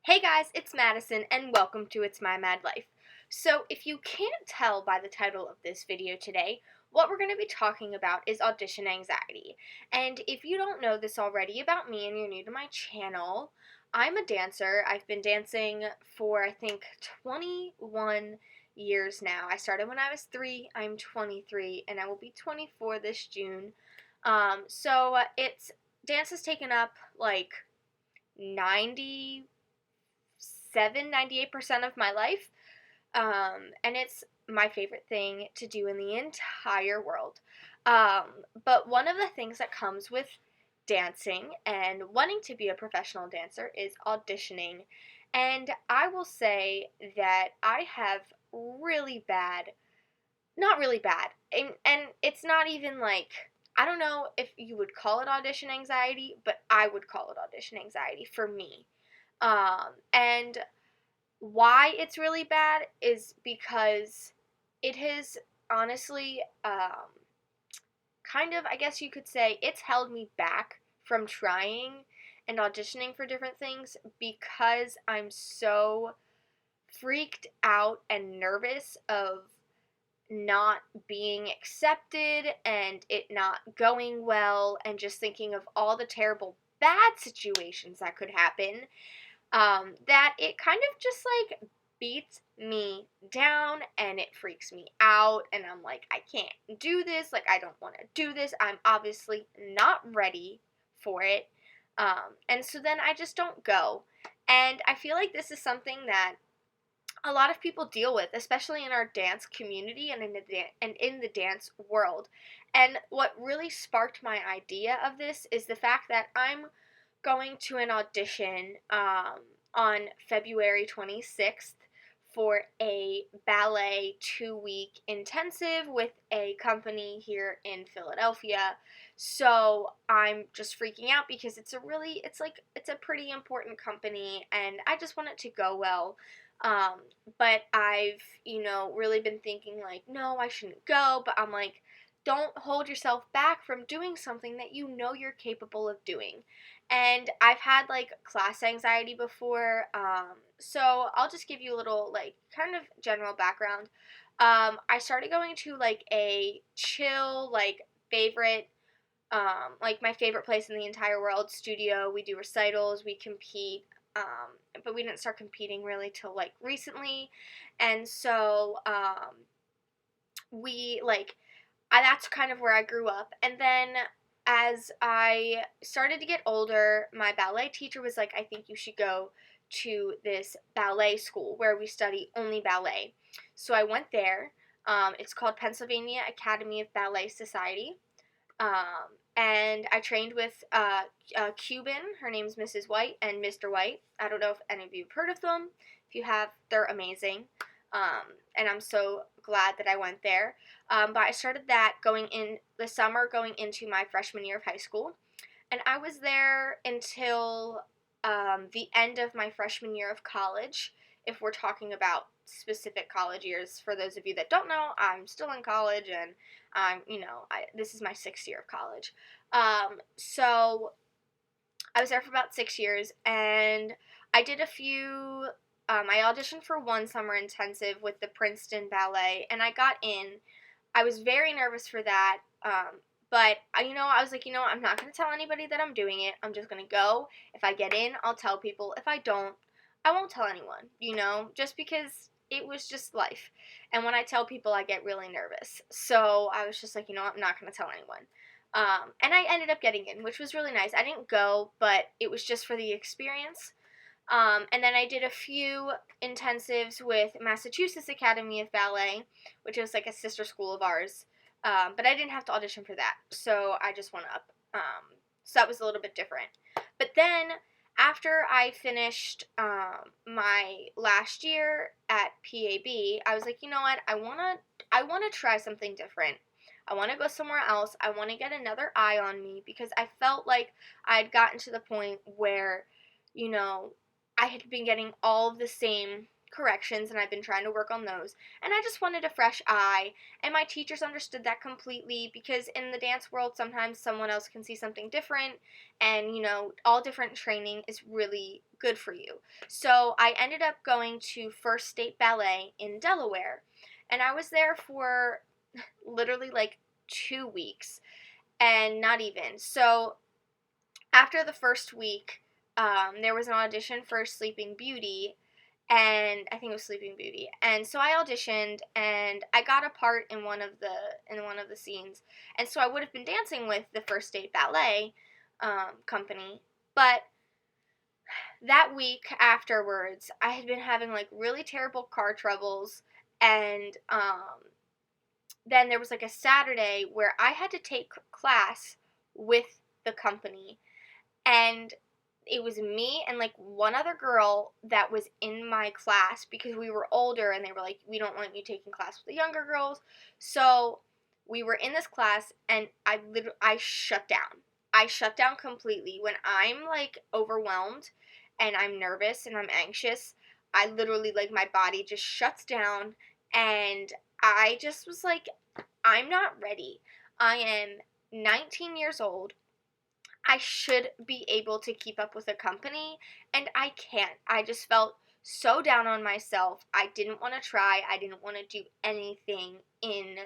Hey guys, it's Madison and welcome to It's My Mad Life. So, if you can't tell by the title of this video today, what we're going to be talking about is audition anxiety. And if you don't know this already about me and you're new to my channel, I'm a dancer. I've been dancing for I think 21 years now. I started when I was 3, I'm 23, and I will be 24 this June. It's dance has taken up like 98% of my life. And it's my favorite thing to do in the entire world. But one of the things that comes with dancing and wanting to be a professional dancer is auditioning. And I will say that I have not really bad, and it's not even like, I don't know if you would call it audition anxiety, but I would call it audition anxiety for me. And why it's really bad is because it has honestly, kind of, I guess you could say, it's held me back from trying and auditioning for different things because I'm so freaked out and nervous of not being accepted and it not going well and just thinking of all the terrible bad situations that could happen, that it kind of just like beats me down and it freaks me out and I'm like, I can't do this, like I don't want to do this, I'm obviously not ready for it. And so then I just don't go. And I feel like this is something that a lot of people deal with, especially in our dance community and in the dance world. And what really sparked my idea of this is the fact that I'm going to an audition on February 26th for a ballet 2-week intensive with a company here in Philadelphia. So I'm just freaking out because it's a pretty important company and I just want it to go well. Um, but I've, really been thinking like, no, I shouldn't go, but I'm like, don't hold yourself back from doing something that you know you're capable of doing. And I've had like class anxiety before, so I'll just give you a little like kind of general background. I started going to like a chill, like favorite, like my favorite place in the entire world, studio. We do recitals, we compete, but we didn't start competing really till like recently, and so we like that's kind of where I grew up. And then as I started to get older, my ballet teacher was like, I think you should go to this ballet school where we study only ballet. So I went there. It's called Pennsylvania Academy of Ballet Society. And I trained with a Cuban. Her name's Mrs. White and Mr. White. I don't know if any of you have heard of them. If you have, they're amazing. And I'm so glad that I went there. But I started that going in the summer, going into my freshman year of high school. And I was there until the end of my freshman year of college, if we're talking about specific college years. For those of you that don't know, I'm still in college and this is my 6th year of college. So I was there for about 6 years and I did a few. I auditioned for one summer intensive with the Princeton Ballet, and I got in. I was very nervous for that, but I was like, I'm not going to tell anybody that I'm doing it. I'm just going to go. If I get in, I'll tell people. If I don't, I won't tell anyone, just because it was just life. And when I tell people, I get really nervous. So I was just like, I'm not going to tell anyone. And I ended up getting in, which was really nice. I didn't go, but it was just for the experience. And then I did a few intensives with Massachusetts Academy of Ballet, which is like a sister school of ours. But I didn't have to audition for that, so I just went up. So that was a little bit different. But then after I finished my last year at PAB, I was like, you know what? I wanna try something different. I want to go somewhere else. I want to get another eye on me because I felt like I had gotten to the point where, I had been getting all of the same corrections, and I've been trying to work on those. And I just wanted a fresh eye, and my teachers understood that completely, because in the dance world, sometimes someone else can see something different, and, all different training is really good for you. So I ended up going to First State Ballet in Delaware, and I was there for literally like 2 weeks, and not even. So after the first week, there was an audition for Sleeping Beauty, and I think it was Sleeping Beauty. And so I auditioned, and I got a part in one of the scenes. And so I would have been dancing with the First State Ballet company, but that week afterwards, I had been having like really terrible car troubles, and then there was like a Saturday where I had to take class with the company, and it was me and like one other girl that was in my class, because we were older and they were like, we don't want you taking class with the younger girls. So we were in this class, and I shut down. I shut down completely. When I'm like overwhelmed and I'm nervous and I'm anxious, I literally, like, my body just shuts down, and I just was like, I'm not ready. I am 19 years old. I should be able to keep up with a company, and I can't. I just felt so down on myself. I didn't want to try. I didn't want to do anything in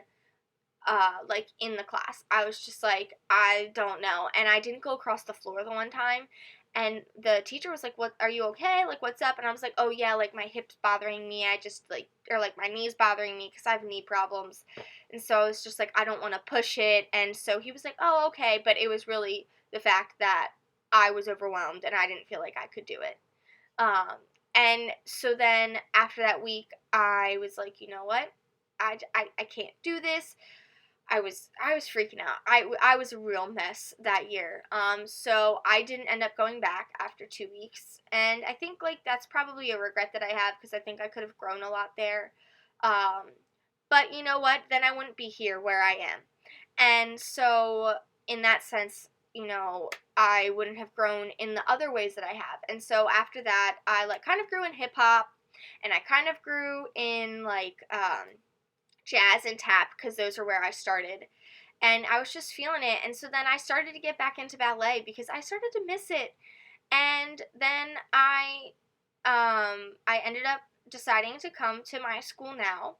the class. I was just like, I don't know. And I didn't go across the floor the one time, and the teacher was like, "What, are you okay? Like, what's up?" And I was like, "Oh yeah, like my hip's bothering me. I just like, or like my knee's bothering me because I have knee problems." And so it's just like, I don't want to push it. And so he was like, "Oh, okay." But it was really the fact that I was overwhelmed and I didn't feel like I could do it. Um, and so then after that week, I was like, you know what? I can't do this. I was freaking out. I was a real mess that year. So I didn't end up going back after 2 weeks, and I think like that's probably a regret that I have, because I think I could have grown a lot there. Um, but you know what? Then I wouldn't be here where I am, and so in that sense, I wouldn't have grown in the other ways that I have. And so after that, I like kind of grew in hip hop, and I kind of grew in like jazz and tap, because those are where I started. And I was just feeling it. And so then I started to get back into ballet because I started to miss it. And then I ended up deciding to come to my school now.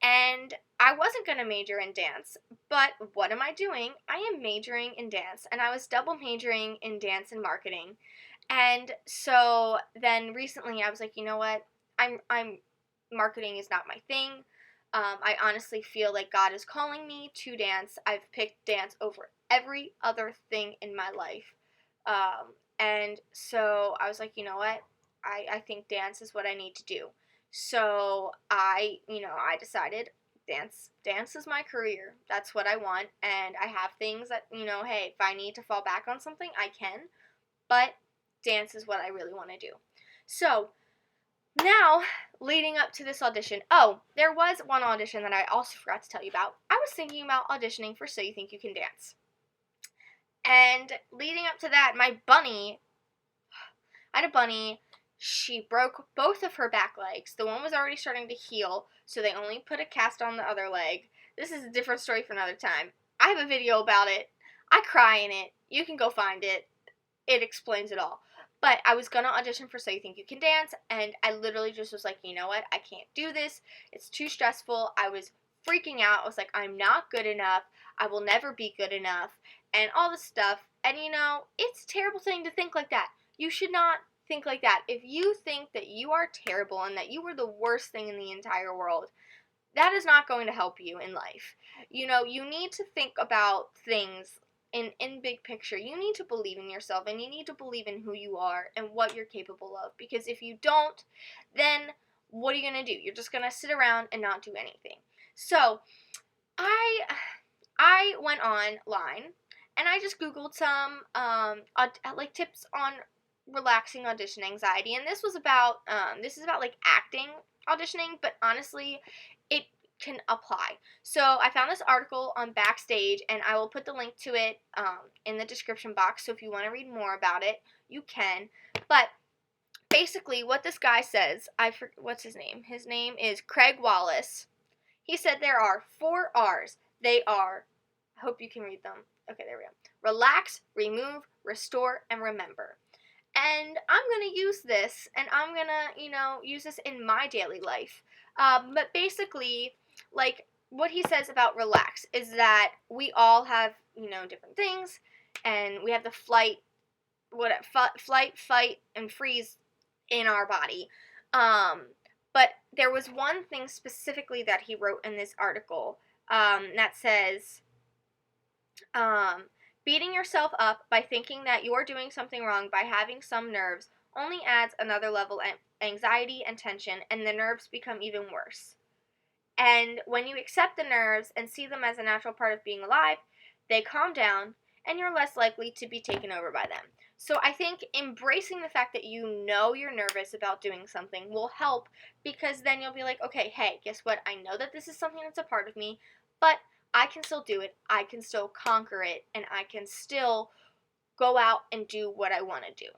And I wasn't going to major in dance, but what am I doing? I am majoring in dance, and I was double majoring in dance and marketing. And so then recently I was like, you know what? I'm marketing is not my thing. I honestly feel like God is calling me to dance. I've picked dance over every other thing in my life. And so I was like, you know what? I think dance is what I need to do. So I decided dance is my career. That's what I want. And I have things that, hey, if I need to fall back on something, I can. But dance is what I really want to do. So now, leading up to this audition, there was one audition that I also forgot to tell you about. I was thinking about auditioning for So You Think You Can Dance. And leading up to that, I had a bunny. She broke both of her back legs. The one was already starting to heal, so they only put a cast on the other leg. This is a different story for another time. I have a video about it. I cry in it. You can go find it. It explains it all. But I was going to audition for So You Think You Can Dance, and I literally just was like, you know what? I can't do this. It's too stressful. I was freaking out. I was like, I'm not good enough. I will never be good enough, and all this stuff. And, it's a terrible thing to think like that. You should not think like that. If you think that you are terrible and that you were the worst thing in the entire world, that is not going to help you in life. You need to think about things in big picture. You need to believe in yourself, and you need to believe in who you are and what you're capable of, because if you don't, then what are you going to do? You're just going to sit around and not do anything. So I went online and I just googled some like tips on relaxing audition anxiety, and this is about like acting auditioning, but honestly it can apply. So I found this article on Backstage, and I will put the link to it in the description box, so if you want to read more about it, you can. But basically what this guy says, what's his name? His name is Craig Wallace. He said there are 4 R's. They are, I hope you can read them. Okay, there we go. Relax, remove, restore, and remember. And I'm going to use this, and I'm going to, use this in my daily life. But basically, like, what he says about relax is that we all have, different things, and we have the flight, fight, and freeze in our body. But there was one thing specifically that he wrote in this article that says, beating yourself up by thinking that you're doing something wrong by having some nerves only adds another level of anxiety and tension, and the nerves become even worse. And when you accept the nerves and see them as a natural part of being alive, they calm down, and you're less likely to be taken over by them. So I think embracing the fact that you know you're nervous about doing something will help, because then you'll be like, okay, hey, guess what? I know that this is something that's a part of me, but I can still do it. I can still conquer it, and I can still go out and do what I want to do.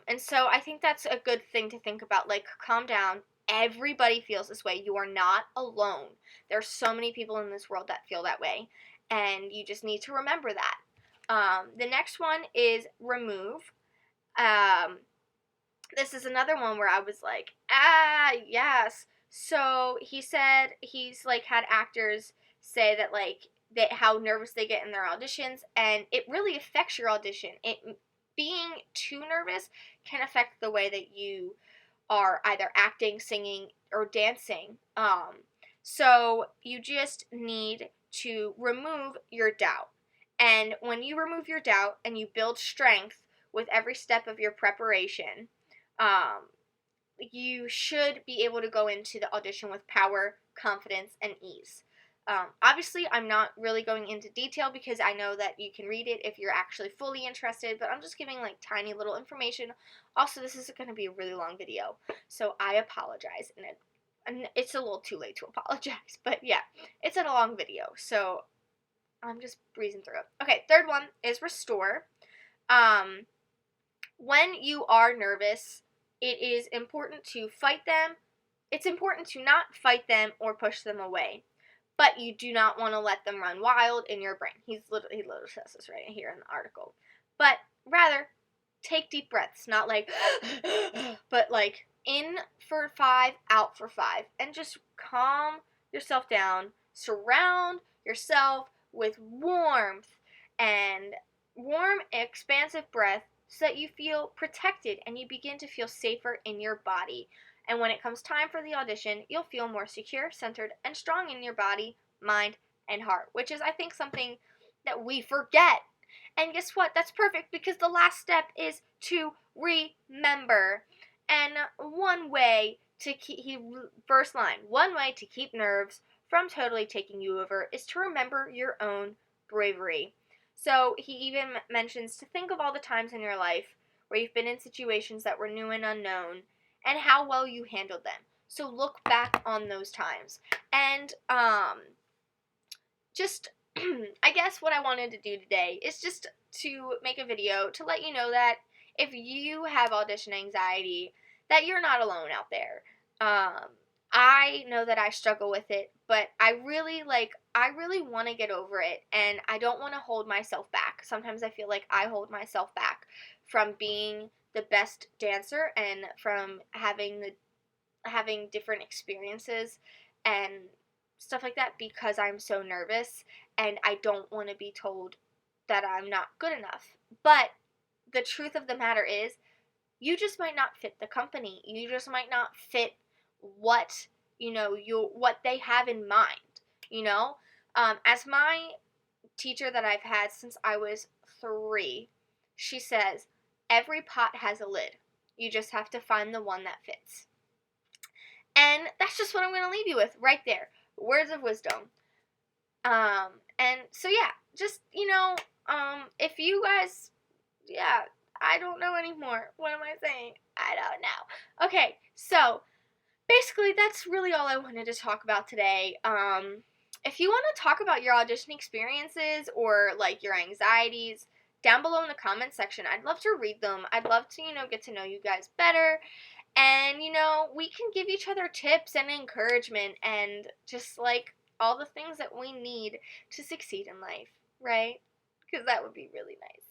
And so I think that's a good thing to think about. Like, calm down. Everybody feels this way. You are not alone. There's so many people in this world that feel that way, and you just need to remember that. The next one is remove. This is another one where I was like, yes. So he said he's like had actors say that like how nervous they get in their auditions, and it really affects your audition. Being too nervous can affect the way that you are either acting, singing, or dancing. So you just need to remove your doubt. And when you remove your doubt and you build strength with every step of your preparation, you should be able to go into the audition with power, confidence, and ease. Obviously, I'm not really going into detail because I know that you can read it if you're actually fully interested, but I'm just giving like tiny little information. Also, this is going to be a really long video, so I apologize. And it's a little too late to apologize, but yeah, it's in a long video, so I'm just breezing through it. Okay, third one is restore. When you are nervous, it is important to fight them. It's important to not fight them or push them away, but you do not want to let them run wild in your brain. He literally says this right here in the article. But rather, take deep breaths, not like, but like in for 5, out for 5, and just calm yourself down. Surround yourself with warmth and warm, expansive breath so that you feel protected and you begin to feel safer in your body. And when it comes time for the audition, you'll feel more secure, centered, and strong in your body, mind, and heart, which is, I think, something that we forget. And guess what? That's perfect, because the last step is to remember. And one way to keep, first line, one way to keep nerves from totally taking you over is to remember your own bravery. So he even mentions to think of all the times in your life where you've been in situations that were new and unknown and how well you handled them. So look back on those times. And just I guess what I wanted to do today is just to make a video to let you know that if you have audition anxiety, that you're not alone out there. I know that I struggle with it, but I really want to get over it, and I don't want to hold myself back. Sometimes I feel like I hold myself back from being the best dancer and from having different experiences and stuff like that because I'm so nervous and I don't want to be told that I'm not good enough. But the truth of the matter is, you just might not fit the company. You just might not fit what what they have in mind. As my teacher that I've had since I was 3, she says every pot has a lid. You just have to find the one that fits. And that's just what I'm going to leave you with right there. Words of wisdom. And so yeah, just if you guys, yeah, I don't know anymore. What am I saying? I don't know. Okay, so basically that's really all I wanted to talk about today. If you want to talk about your audition experiences or like your anxieties, down below in the comment section. I'd love to read them. I'd love to, get to know you guys better. And, we can give each other tips and encouragement and just, like, all the things that we need to succeed in life, right? Because that would be really nice.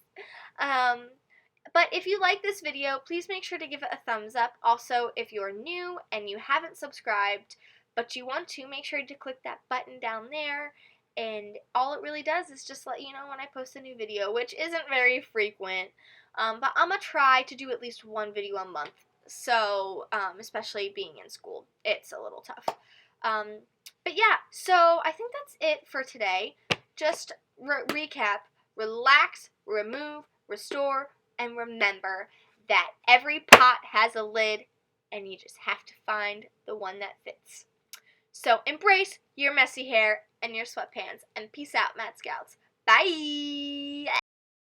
But if you like this video, please make sure to give it a thumbs up. Also, if you're new and you haven't subscribed, but you want to, make sure to click that button down there. And all it really does is just let you know when I post a new video, which isn't very frequent. But I'm going to try to do at least one video a month. So, especially being in school, it's a little tough. But yeah, so I think that's it for today. Just recap, relax, remove, restore, and remember that every pot has a lid, and you just have to find the one that fits. So embrace your messy hair and your sweatpants, and peace out, Mad Scouts. Bye!